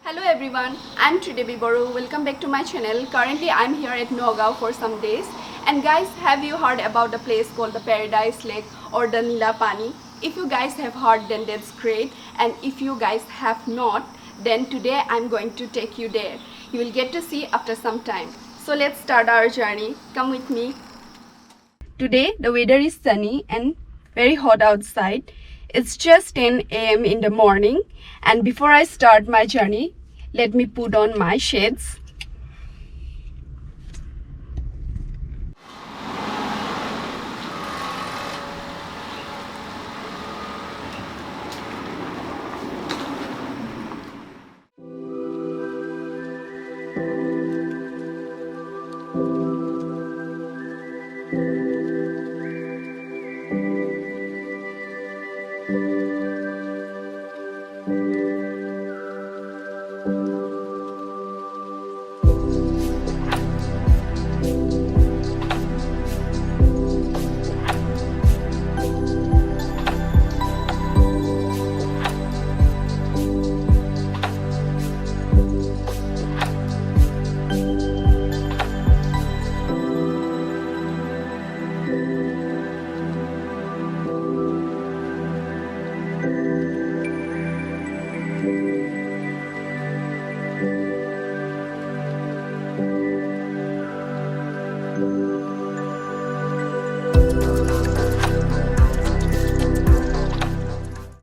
Hello everyone, I'm Tridevi Boru. Welcome back to my channel. Currently I'm here at Nagaon for some days. And guys, have you heard about the place called the Paradise Lake or the Nila Pani? If you guys have heard, then that's great. And if you guys have not, then today I'm going to take you there. You will get to see after some time. So let's start our journey. Come with me. Today the weather is sunny and very hot outside. It's just 10 a.m. in the morning, and before I start my journey, let me put on my shades.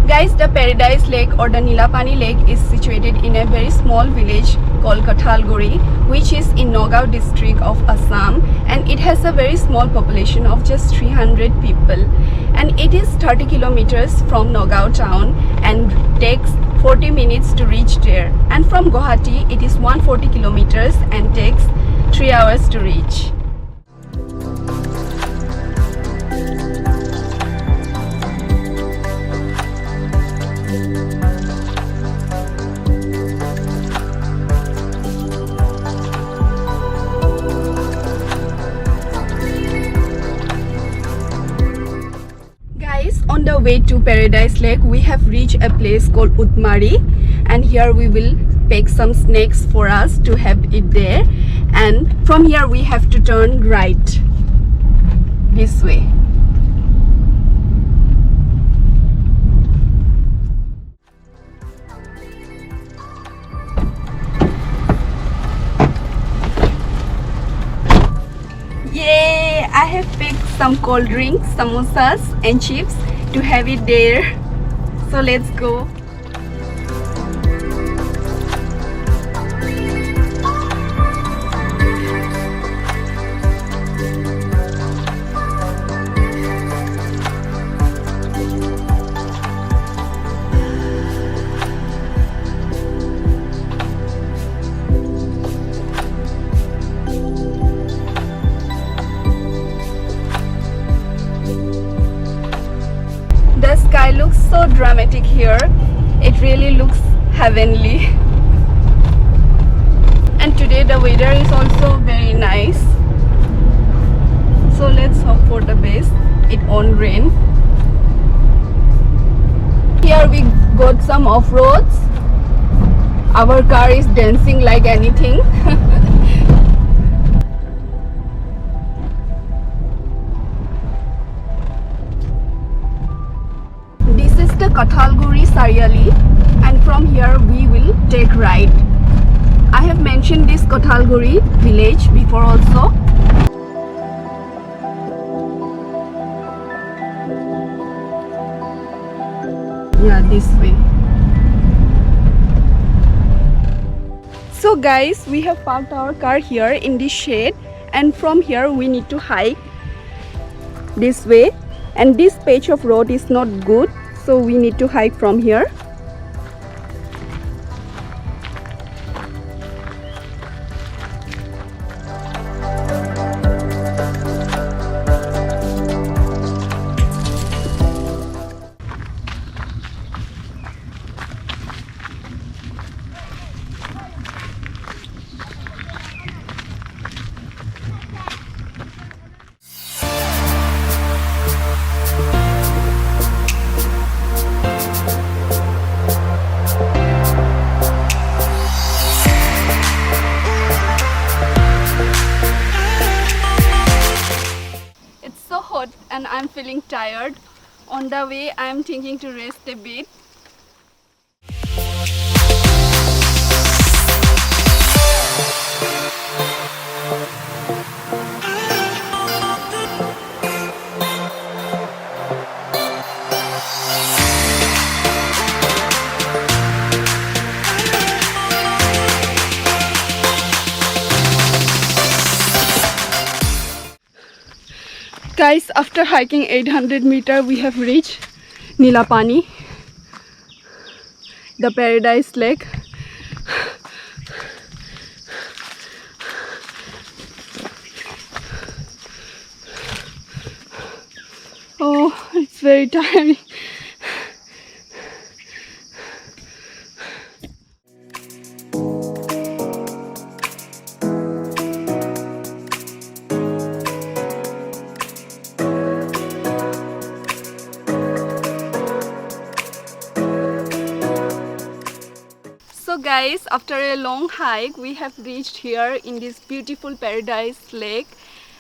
Guys, the Paradise Lake or the Nila Pani Lake is situated in a very small village called Kathalguri, which is in Nagaon district of Assam, and it has a very small population of just 300 people, and it is 30 kilometers from Nagaon town and takes 40 minutes to reach there, and from Guwahati it is 140 kilometers and takes 3 hours to reach. On the way to Paradise Lake, we have reached a place called Utmari, and here we will pick some snacks for us to have it there, and from here we have to turn right this way. Yay! I have picked some cold drinks, samosas and chips to have it there. So let's go. The sky looks so dramatic here. It really looks heavenly. And today the weather is also very nice. So let's hope for the best. It won't rain. Here we got some off-roads. Our car is dancing like anything. The Kathalguri Sariali, and from here we will take right. I have mentioned this Kathalguri village before also. Yeah, this way. So guys, we have parked our car here in this shade, and from here we need to hike this way, and this patch of road is not good. So we need to hike from here. and I'm feeling tired. On the way, I'm thinking to rest a bit. Guys, after hiking 800 meters, we have reached Nila Pani, the Paradise Lake. Oh, it's very tiring. So guys, after a long hike, we have reached here in this beautiful Paradise Lake.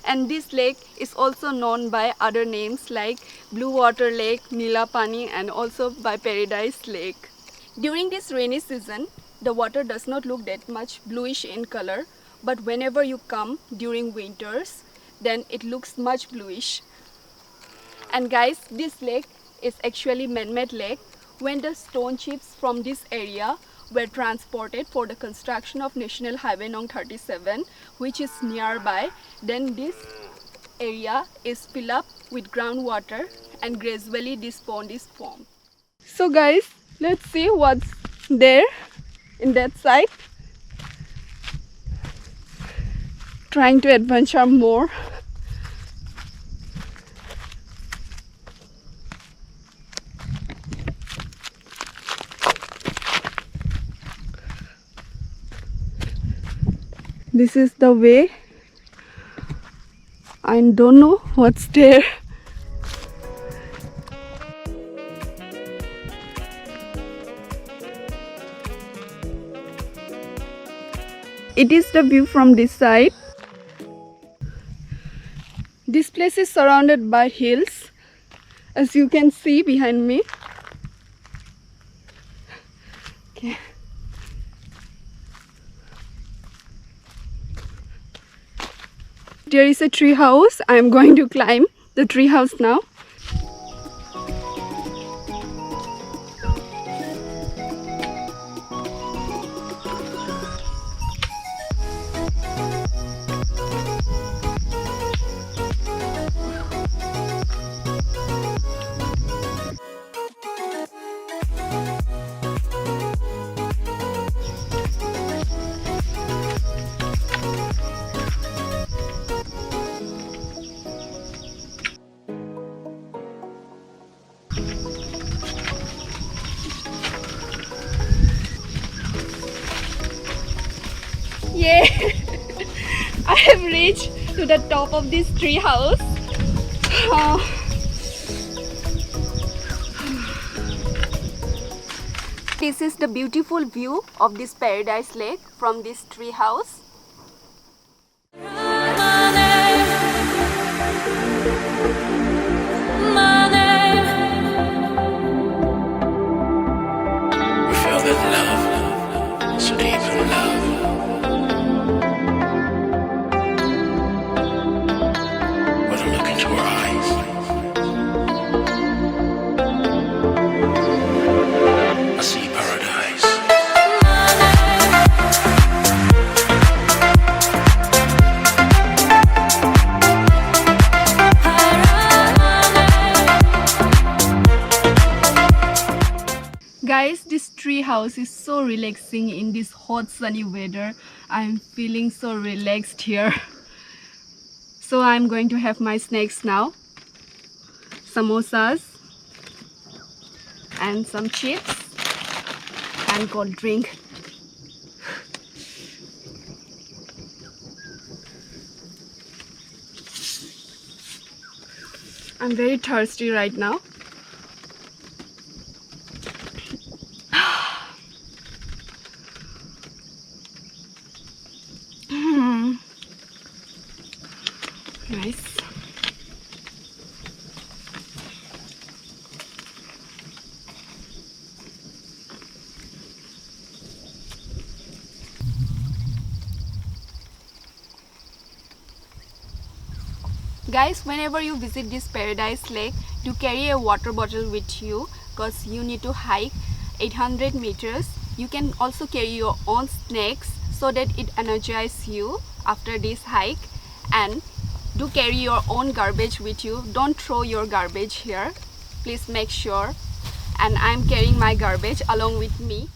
And this lake is also known by other names like Blue Water Lake, Nila Pani, and also by Paradise Lake. During this rainy season, the water does not look that much bluish in color, but whenever you come during winters, then it looks much bluish. And guys, this lake is actually man-made lake. When the stone chips from this area were transported for the construction of National Highway Nong 37, which is nearby, then this area is filled up with groundwater and gradually this pond is formed. So guys, let's see what's there in that side. Trying to adventure more. This is the way. I don't know what's there. It is the view from this side. This place is surrounded by hills, as you can see behind me. Okay. There is a tree house. I am going to climb the tree house now. Yeah, I have reached to the top of this tree house. This is the beautiful view of this Paradise Lake from this tree house. Guys, this tree house is so relaxing in this hot sunny weather. I'm feeling so relaxed here. So I'm going to have my snacks now. Samosas and some chips and cold drink. I'm very thirsty right now. Nice. Guys, whenever you visit this Paradise Lake, do carry a water bottle with you because you need to hike 800 meters. You can also carry your own snacks so that it energizes you after this hike. And do carry your own garbage with you. Don't throw your garbage here. Please make sure. And I'm carrying my garbage along with me.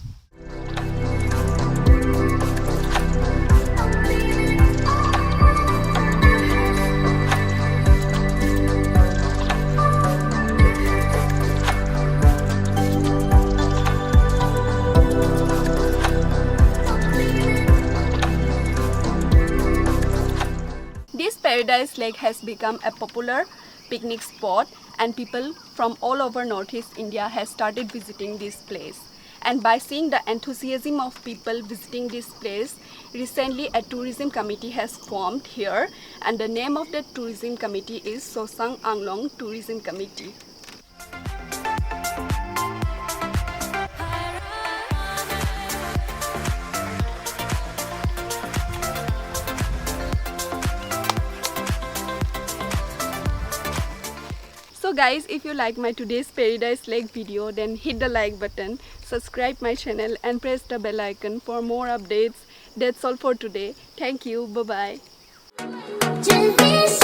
This Paradise Lake has become a popular picnic spot and people from all over Northeast India has started visiting this place. And by seeing the enthusiasm of people visiting this place, recently a tourism committee has formed here and the name of the tourism committee is Sosang Anglong Tourism Committee. So guys, if you like my today's Paradise Lake video, then hit the like button, subscribe my channel and press the bell icon for more updates. That's all for today. Thank you. Bye bye.